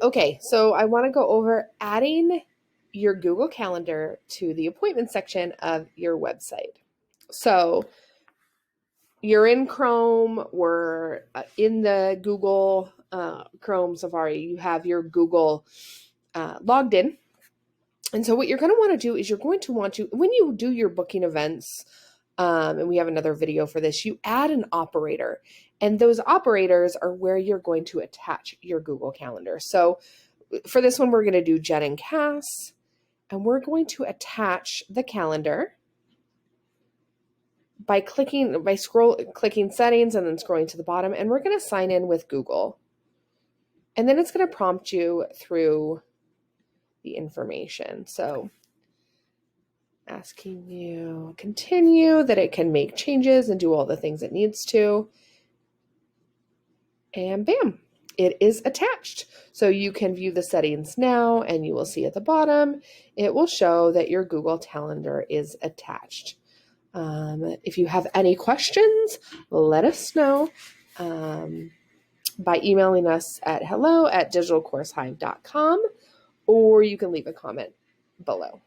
Okay, so I want to go over adding your Google Calendar to the appointment section of your website. So you're in Chrome, we're in the Google Chrome Safari, you have your Google logged in. And so what you're going to want to do is you're going to want to, when you do your booking events, and we have another video for this, you add an operator. And those operators are where you're going to attach your Google Calendar. So for this one, we're going to do Jen+Cass, and we're going to attach the calendar by clicking settings and then scrolling to the bottom, and we're going to sign in with Google. And then it's going to prompt you through the information. So asking you continue, that it can make changes and do all the things it needs to. And bam, it is attached. So you can view the settings now, and you will see at the bottom, it will show that your Google Calendar is attached. If you have any questions, let us know by emailing us at hello@digitalcoursehive.com, or you can leave a comment below.